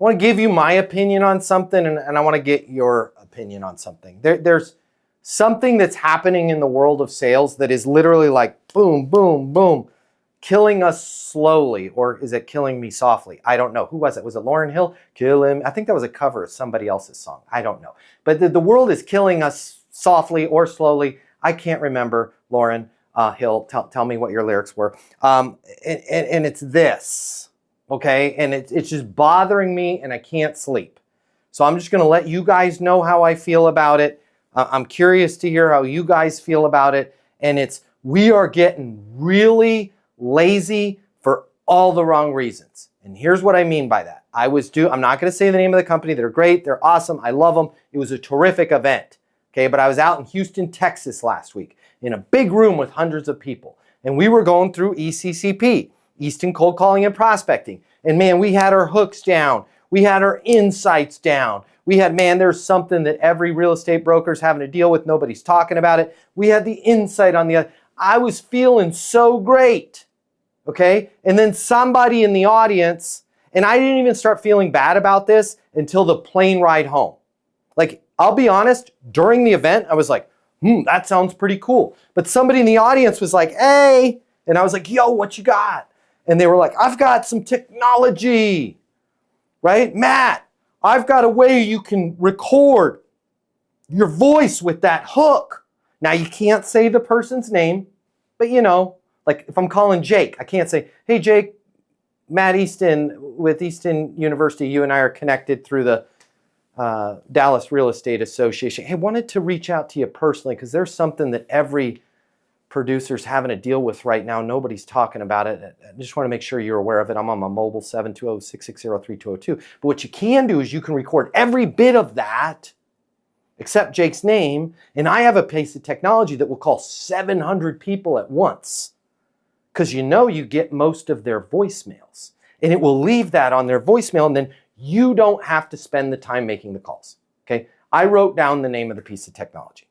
I want to give you my opinion on something, and I want to get your opinion on something. There's something that's happening in the world of sales that is literally like boom, boom, boom, killing us slowly. Or is it killing me softly? I don't know. Who was it? Was it Lauryn Hill? Kill him. I think that was a cover of somebody else's song. I don't know. But the world is killing us softly or slowly. I can't remember. Lauryn Hill, tell me what your lyrics were. And it's this. Okay, and it's just bothering me and I can't sleep. So I'm just going to let you guys know how I feel about it. I'm curious to hear how you guys feel about it. And we are getting really lazy for all the wrong reasons. And here's what I mean by that. I'm not going to say the name of the company. They're great. They're awesome. I love them. It was a terrific event. Okay, but I was out in Houston, Texas last week in a big room with hundreds of people. And we were going through ECCP. Easton Cold Calling and Prospecting. And man, we had our hooks down. We had our insights down. We had, man, there's something that every real estate broker's having to deal with. Nobody's talking about it. We had the insight on the other. I was feeling so great. Okay? And then somebody in the audience, and I didn't even start feeling bad about this until the plane ride home. Like, I'll be honest, during the event, I was like, that sounds pretty cool. But somebody in the audience was like, hey, and I was like, yo, what you got? And they were like, I've got some technology, right? Matt, I've got a way you can record your voice with that hook. Now, you can't say the person's name, but you know, like if I'm calling Jake, I can't say, hey, Jake, Matt Easton with Easton University, you and I are connected through the Dallas Real Estate Association. Hey, wanted to reach out to you personally because there's something that every producer's having to deal with right now. Nobody's talking about it. I just want to make sure you're aware of it. I'm on my mobile 720-660-3202. But what you can do is you can record every bit of that except Jake's name. And I have a piece of technology that will call 700 people at once because you get most of their voicemails. And it will leave that on their voicemail and then you don't have to spend the time making the calls. Okay? I wrote down the name of the piece of technology.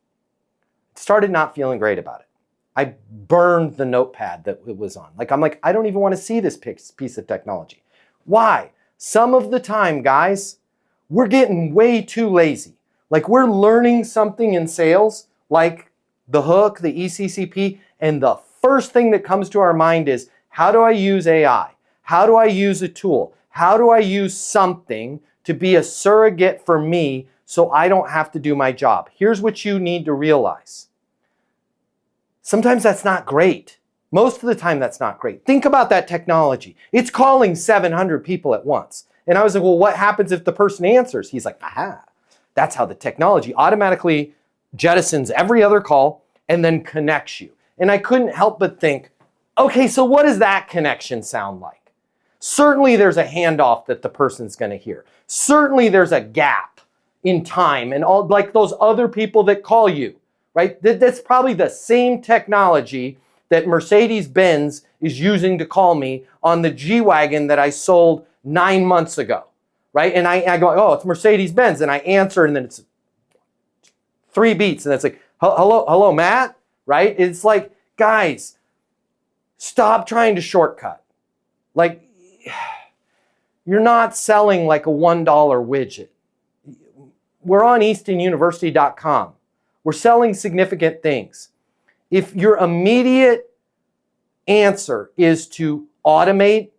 Started not feeling great about it. I burned the notepad that it was on. I'm like, I don't even want to see this piece of technology. Why? Some of the time, guys, we're getting way too lazy. Like we're learning something in sales, like the hook, the ECCP, and the first thing that comes to our mind is, how do I use AI? How do I use a tool? How do I use something to be a surrogate for me so I don't have to do my job? Here's what you need to realize. Sometimes that's not great. Most of the time that's not great. Think about that technology. It's calling 700 people at once. And I was like, well, what happens if the person answers? He's like, aha, that's how the technology automatically jettisons every other call and then connects you. And I couldn't help but think, okay, so what does that connection sound like? Certainly there's a handoff that the person's going to hear. Certainly there's a gap in time and all, like those other people that call you. Right? That's probably the same technology that Mercedes-Benz is using to call me on the G-Wagon that I sold 9 months ago. Right? And I go, oh, it's Mercedes-Benz. And I answer and then it's 3 beats. And it's like, hello, Matt? Right? It's like, guys, stop trying to shortcut. Like, you're not selling like a $1 widget. We're on eastonuniversity.com. We're selling significant things. If your immediate answer is to automate,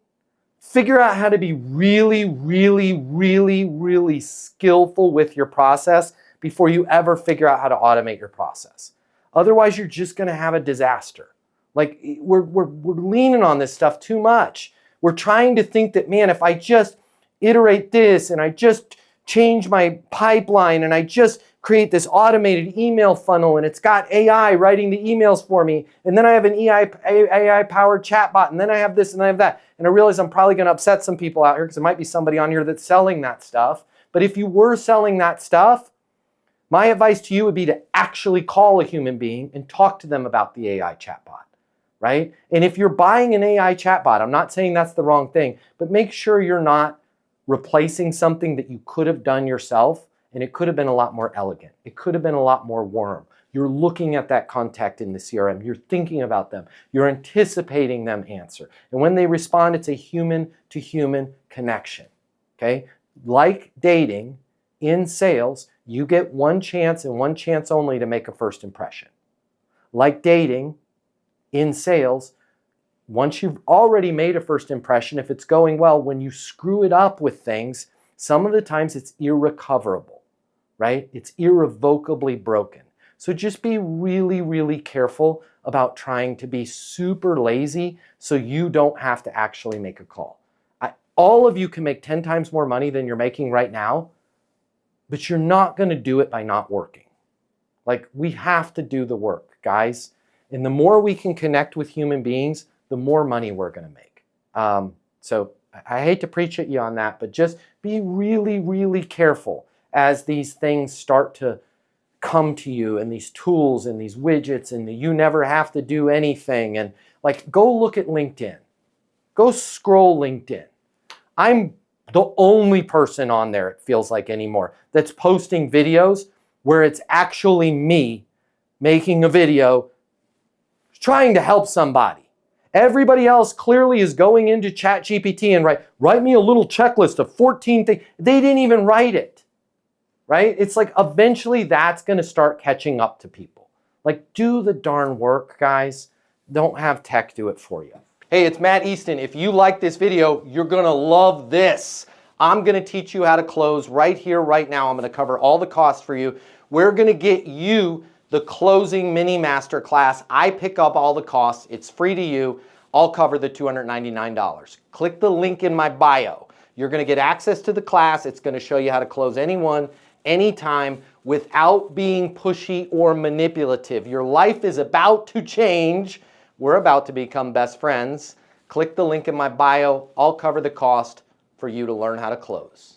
figure out how to be really, really, really, really skillful with your process before you ever figure out how to automate your process. Otherwise, you're just going to have a disaster. Like we're leaning on this stuff too much. We're trying to think that, man, if I just iterate this and I just change my pipeline and I just create this automated email funnel and it's got AI writing the emails for me, and then I have an AI-powered chatbot, and then I have this and I have that, and I realize I'm probably going to upset some people out here because there might be somebody on here that's selling that stuff. But if you were selling that stuff, my advice to you would be to actually call a human being and talk to them about the AI chatbot, right? And if you're buying an AI chatbot, I'm not saying that's the wrong thing, but make sure you're not replacing something that you could have done yourself. And it could have been a lot more elegant. It could have been a lot more warm. You're looking at that contact in the CRM. You're thinking about them. You're anticipating them answer. And when they respond, it's a human-to-human connection, okay? Like dating, in sales, you get one chance and one chance only to make a first impression. Like dating, in sales, once you've already made a first impression, if it's going well, when you screw it up with things, some of the times it's irrecoverable, right? It's irrevocably broken. So just be really, really careful about trying to be super lazy so you don't have to actually make a call. All of you can make 10 times more money than you're making right now, but you're not going to do it by not working. Like, we have to do the work, guys. And the more we can connect with human beings, the more money we're going to make. So I hate to preach at you on that, but just be really, really careful as these things start to come to you, and these tools and these widgets, and you never have to do anything. And like, go look at LinkedIn. Go scroll LinkedIn. I'm the only person on there, it feels like, anymore that's posting videos where it's actually me making a video trying to help somebody. Everybody else clearly is going into ChatGPT and write me a little checklist of 14 things. They didn't even write it, right? It's like, eventually that's going to start catching up to people. Like, do the darn work, guys. Don't have tech do it for you. Hey, it's Matt Easton. If you like this video, you're going to love this. I'm going to teach you how to close right here, right now. I'm going to cover all the costs for you. We're going to get you the closing mini masterclass. I pick up all the costs. It's free to you. I'll cover the $299. Click the link in my bio. You're going to get access to the class. It's going to show you how to close anyone, anytime, without being pushy or manipulative. Your life is about to change. We're about to become best friends. Click the link in my bio. I'll cover the cost for you to learn how to close.